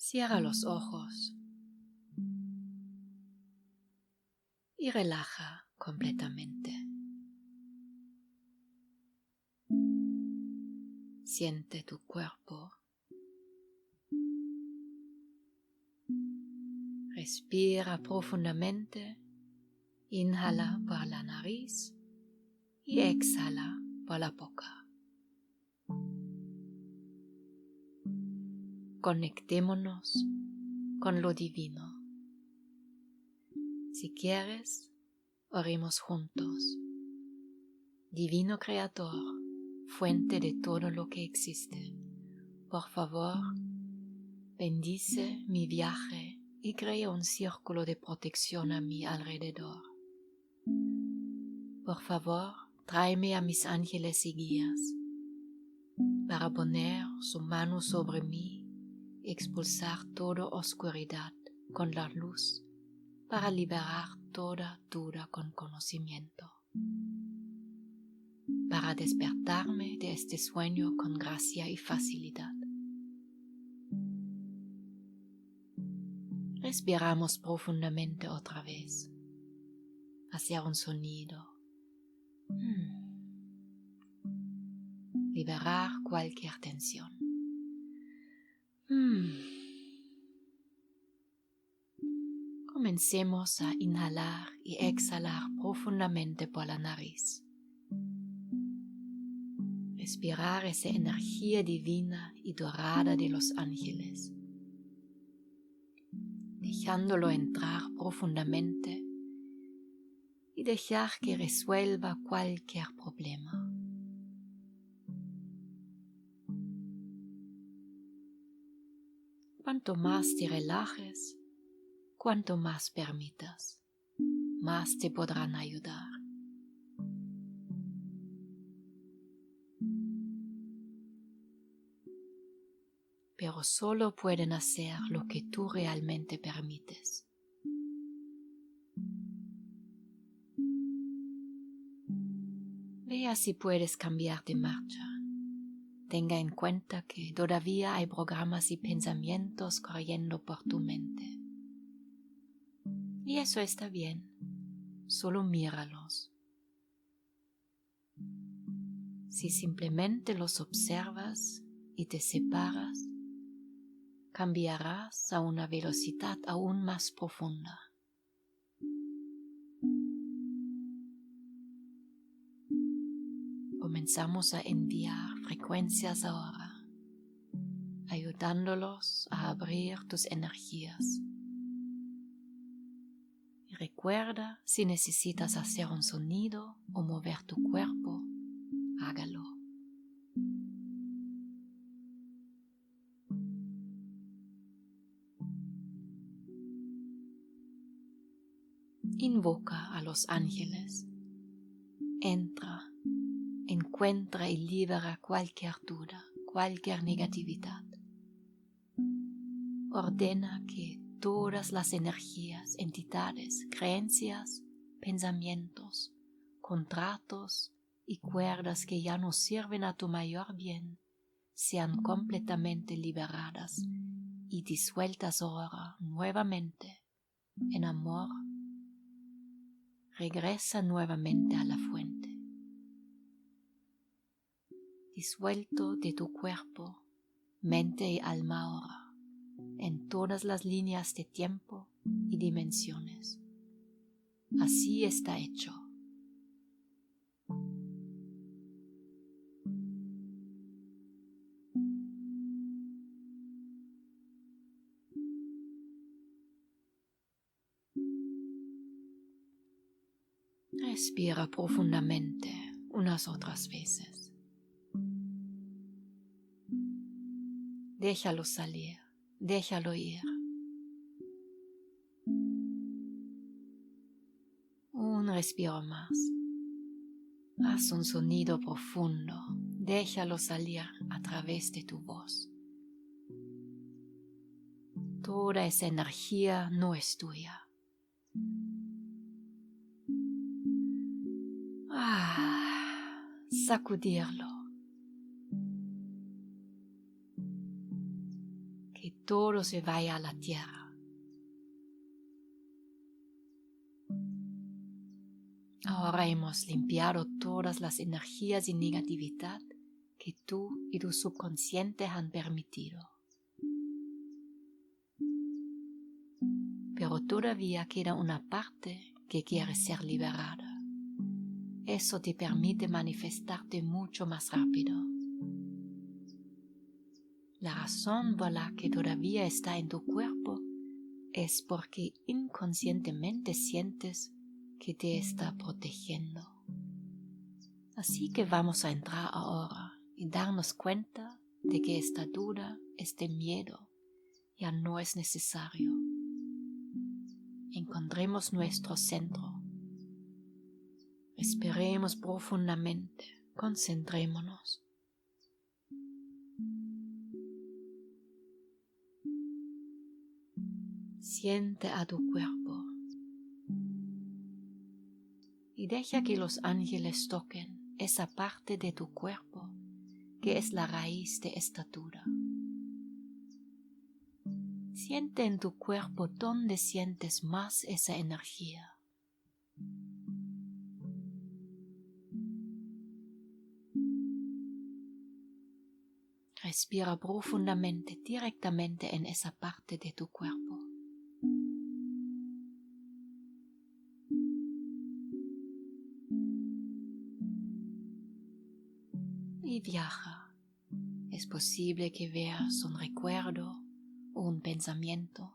Cierra los ojos y relaja completamente. Siente tu cuerpo. Respira profundamente. Inhala por la nariz y exhala por la boca. Conectémonos con lo divino. Si quieres, oremos juntos. Divino Creador, fuente de todo lo que existe, por favor, bendice mi viaje y crea un círculo de protección a mi alrededor. Por favor, tráeme a mis ángeles y guías para poner su mano sobre mí y expulsar toda oscuridad con la luz para liberar toda duda con conocimiento, para despertarme de este sueño con gracia y facilidad. Respiramos profundamente otra vez hacia un sonido. Liberar cualquier tensión. Comencemos a inhalar y exhalar profundamente por la nariz. Respirar esa energía divina y dorada de los ángeles, dejándolo entrar profundamente y dejar que resuelva cualquier problema. Cuanto más te relajes, cuanto más permitas, más te podrán ayudar. Pero solo pueden hacer lo que tú realmente permites. Vea si puedes cambiar de marcha. Tenga en cuenta que todavía hay programas y pensamientos corriendo por tu mente. Y eso está bien, solo míralos. Si simplemente los observas y te separas, cambiarás a una velocidad aún más profunda. Comenzamos a enviar frecuencias ahora, ayudándolos a abrir tus energías. Y recuerda, si necesitas hacer un sonido o mover tu cuerpo, hágalo. Invoca a los ángeles. Entra, encuentra y libera cualquier duda, cualquier negatividad. Ordena que todas las energías, entidades, creencias, pensamientos, contratos y cuerdas que ya no sirven a tu mayor bien sean completamente liberadas y disueltas ahora nuevamente en amor. Regresa nuevamente a la fuente. Disuelto de tu cuerpo, mente y alma ahora, en todas las líneas de tiempo y dimensiones. Así está hecho. Respira profundamente unas otras veces. Déjalo salir, déjalo ir. Un respiro más. Haz un sonido profundo, déjalo salir a través de tu voz. Toda esa energía no es tuya. Sacudirlo. Que todo se vaya a la tierra. Ahora hemos limpiado todas las energías y negatividad que tú y tu subconsciente han permitido. Pero todavía queda una parte que quiere ser liberada. Eso te permite manifestarte mucho más rápido. La razón por la que todavía está en tu cuerpo es porque inconscientemente sientes que te está protegiendo. Así que vamos a entrar ahora y darnos cuenta de que esta duda, este miedo, ya no es necesario. Encontremos nuestro centro. Respiremos profundamente, concentrémonos. Siente a tu cuerpo y deja que los ángeles toquen esa parte de tu cuerpo que es la raíz de esta duda. Siente en tu cuerpo donde sientes más esa energía. Respira profundamente directamente en esa parte de tu cuerpo. Y viaja. Es posible que veas un recuerdo o un pensamiento.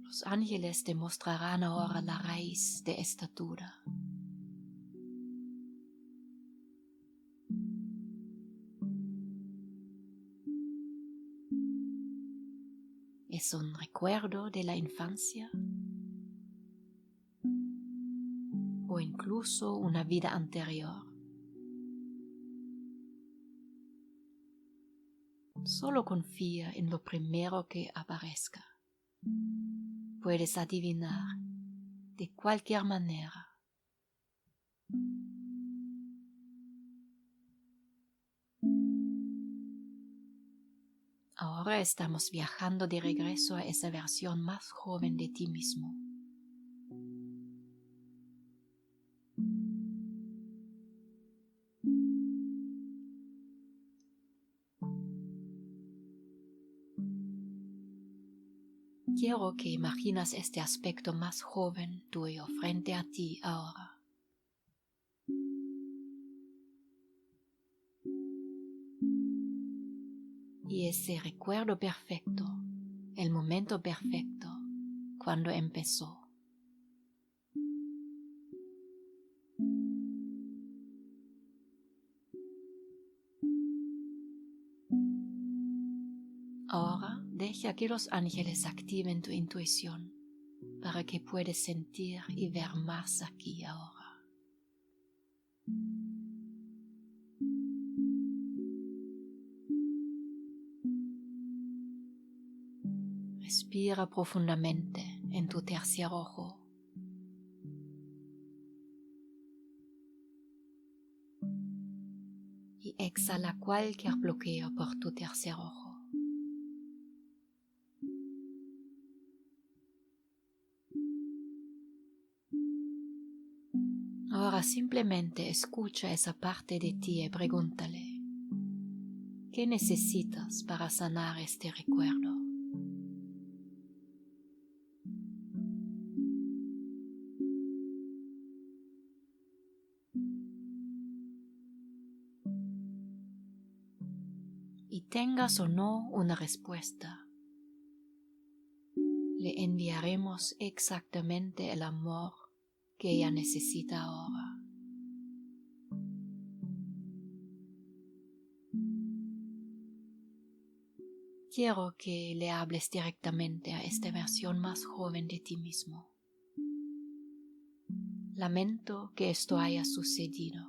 Los ángeles te mostrarán ahora la raíz de esta duda. ¿Es un recuerdo de la infancia? ¿O incluso una vida anterior? Solo confía en lo primero que aparezca. Puedes adivinar de cualquier manera. Ahora estamos viajando de regreso a esa versión más joven de ti mismo. Quiero que imaginas este aspecto más joven tuyo frente a ti ahora. Y ese recuerdo perfecto, el momento perfecto, cuando empezó. Ahora deja que los ángeles activen tu intuición para que puedas sentir y ver más aquí y ahora. Respira profundamente en tu tercer ojo. Y exhala cualquier bloqueo por tu tercer ojo. Ahora simplemente escucha esa parte de ti y pregúntale, ¿qué necesitas para sanar este recuerdo? Y tengas o no una respuesta, le enviaremos exactamente el amor que ella necesita ahora. Quiero que le hables directamente a esta versión más joven de ti mismo. Lamento que esto haya sucedido.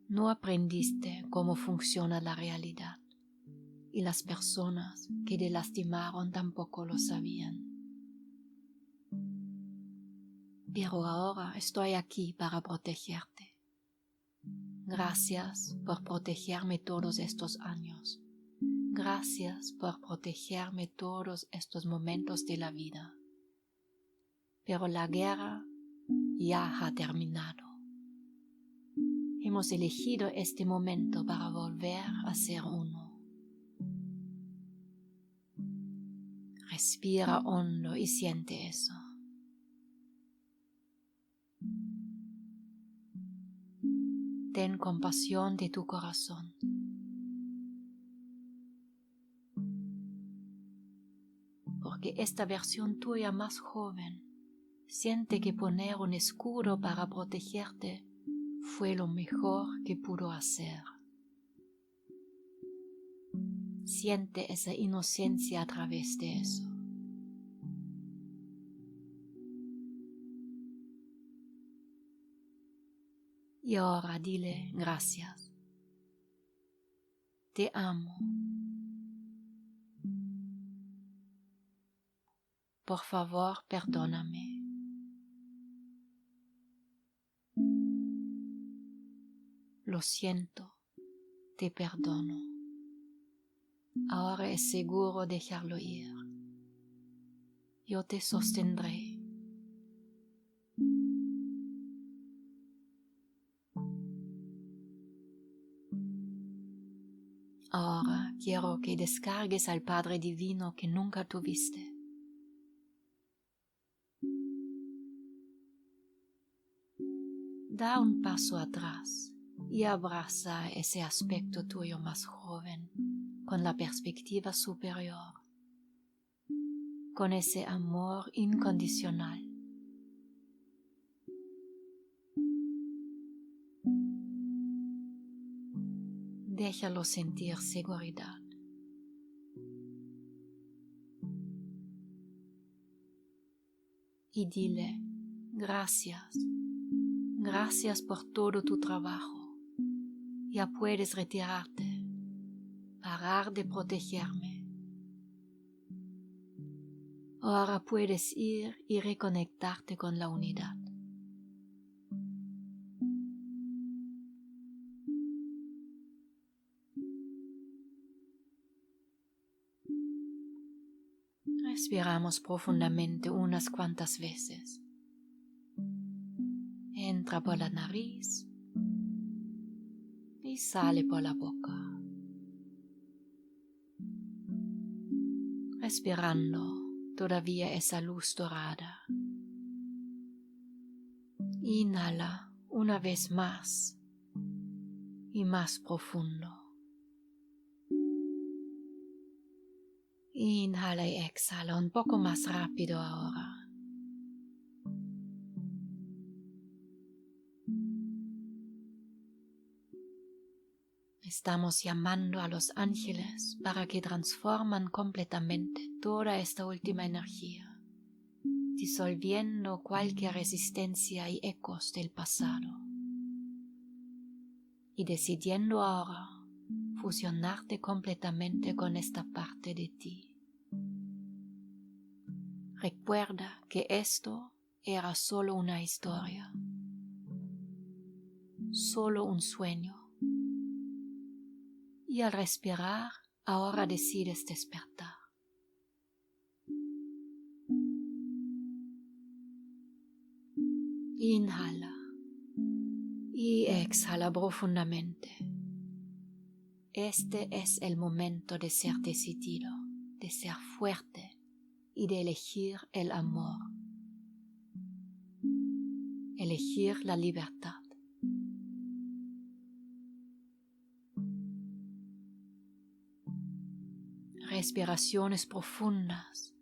No aprendiste cómo funciona la realidad y las personas que te lastimaron tampoco lo sabían. pero ahora estoy aquí para protegerte. Gracias por protegerme todos estos años. Gracias por protegerme todos estos momentos de la vida. Pero la guerra ya ha terminado. Hemos elegido este momento para volver a ser uno. Respira hondo y siente eso. Ten compasión de tu corazón. Porque esta versión tuya más joven siente que poner un escudo para protegerte fue lo mejor que pudo hacer. Siente esa inocencia a través de eso. Y ahora dile gracias. Te amo. Por favor, perdóname. Lo siento, te perdono. Ahora es seguro dejarlo ir. Yo te sostendré. Ahora quiero que descargues al Padre Divino que nunca tuviste. Da un paso atrás y abraza ese aspecto tuyo más joven con la perspectiva superior, con ese amor incondicional. Déjalo sentir seguridad. Y dile, gracias. Gracias por todo tu trabajo. Ya puedes retirarte, parar de protegerme. Ahora puedes ir y reconectarte con la unidad. Respiramos profundamente unas cuantas veces. Entra por la nariz y sale por la boca. Respirando todavía esa luz dorada. Inhala una vez más y más profundo. Inhala y exhala un poco más rápido ahora. Estamos llamando a los ángeles para que transforman completamente toda esta última energía, disolviendo cualquier resistencia y ecos del pasado, y decidiendo ahora fusionarte completamente con esta parte de ti. Recuerda que esto era solo una historia, solo un sueño. Y al respirar, ahora decides despertar. Inhala y exhala profundamente. Este es el momento de ser decidido, de ser fuerte y de elegir el amor. Elegir la libertad. Respiraciones profundas.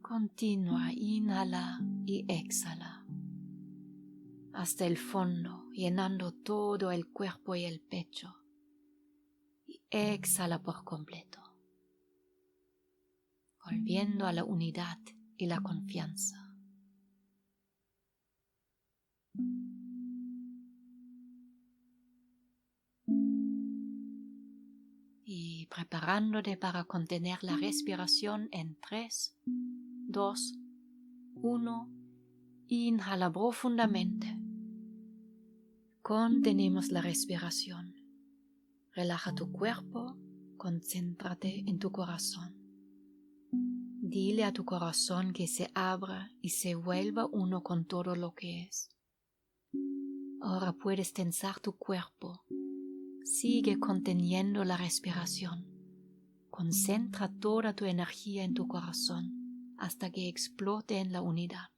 Continúa, inhala y exhala hasta el fondo, llenando todo el cuerpo y el pecho. Y exhala por completo, volviendo a la unidad y la confianza. preparándote para contener la respiración en 3, 2, 1. Inhala profundamente. Contenemos la respiración. Relaja tu cuerpo, concéntrate en tu corazón. Dile a tu corazón que se abra y se vuelva uno con todo lo que es. Ahora puedes tensar tu cuerpo. Sigue conteniendo la respiración. Concentra toda tu energía en tu corazón hasta que explote en la unidad.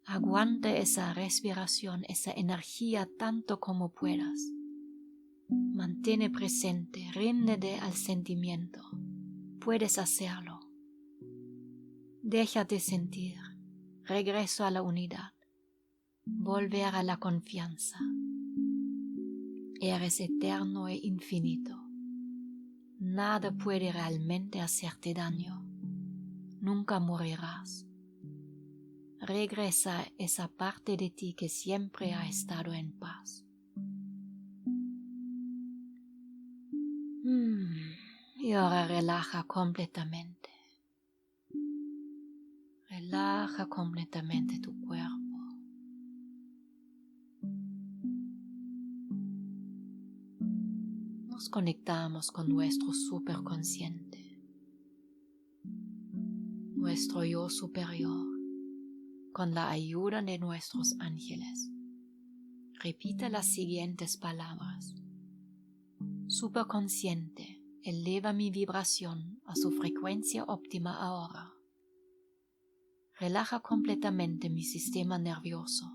Aguanta esa respiración, esa energía tanto como puedas. Mantén presente, ríndete al sentimiento. Puedes hacerlo. Déjate sentir. Regreso a la unidad. Volver a la confianza. Eres eterno e infinito. Nada puede realmente hacerte daño. Nunca morirás. Regresa a esa parte de ti que siempre ha estado en paz. Y ahora relaja completamente. Relaja completamente tu cuerpo. Nos conectamos con nuestro superconsciente, nuestro yo superior, con la ayuda de nuestros ángeles. Repita las siguientes palabras. Superconsciente, eleva mi vibración a su frecuencia óptima ahora. Relaja completamente mi sistema nervioso.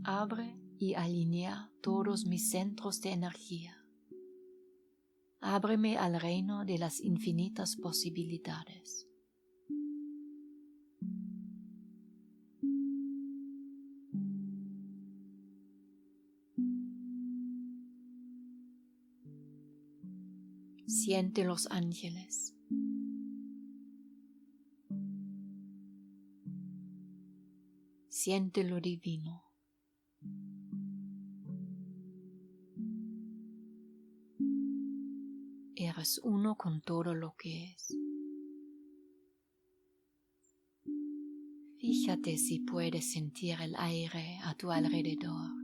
Abre y alinea todos mis centros de energía. Ábreme al reino de las infinitas posibilidades. Siente los ángeles. Siente lo divino. Eres uno con todo lo que es. Fíjate si puedes sentir el aire a tu alrededor.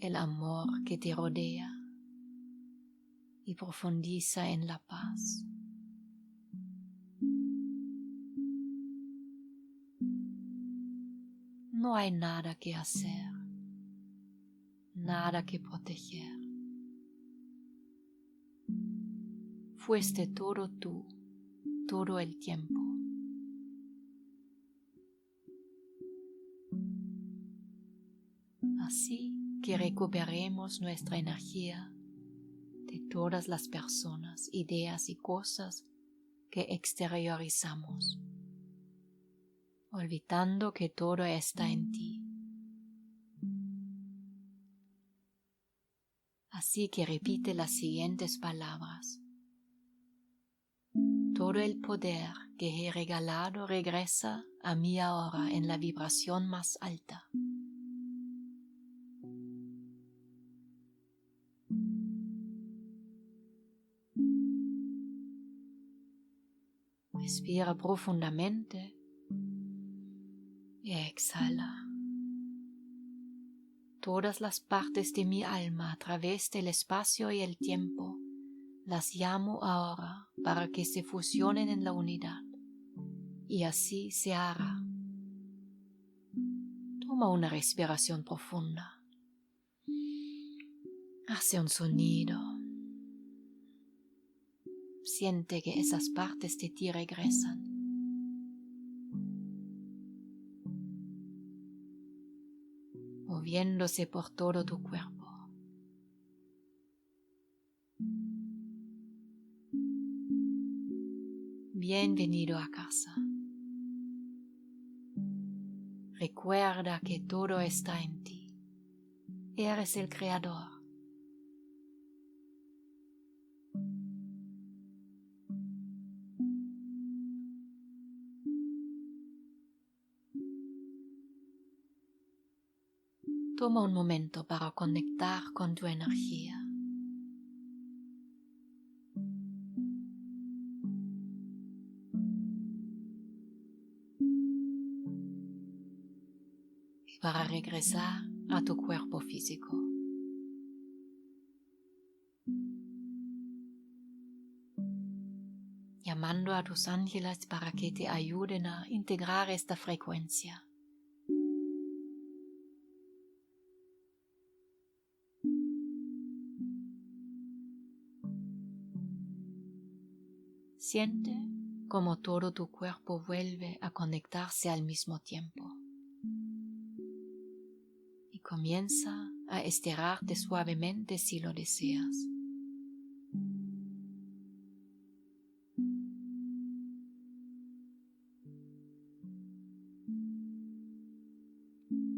El amor que te rodea y profundiza en la paz. No hay nada que hacer, nada que proteger. Fuiste todo tú, todo el tiempo. Así que recuperemos nuestra energía de todas las personas, ideas y cosas que exteriorizamos, olvidando que todo está en ti. Así que repite las siguientes palabras. Todo el poder que he regalado regresa a mí ahora en la vibración más alta. Respira profundamente y exhala. Todas las partes de mi alma a través del espacio y el tiempo las llamo ahora para que se fusionen en la unidad. Y así se hará. Toma una respiración profunda. Hace un sonido. Siente que esas partes de ti regresan. Moviéndose por todo tu cuerpo. Bienvenido a casa. Recuerda que todo está en ti. Eres el creador. Toma un momento para conectar con tu energía. Y para regresar a tu cuerpo físico. Llamando a tus ángeles para que te ayuden a integrar esta frecuencia. Siente como todo tu cuerpo vuelve a conectarse al mismo tiempo. Y comienza a estirarte suavemente si lo deseas.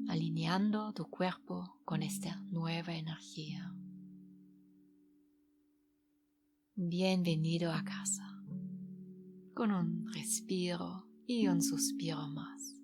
Alineando tu cuerpo con esta nueva energía. Bienvenido a casa, con un respiro y un suspiro más.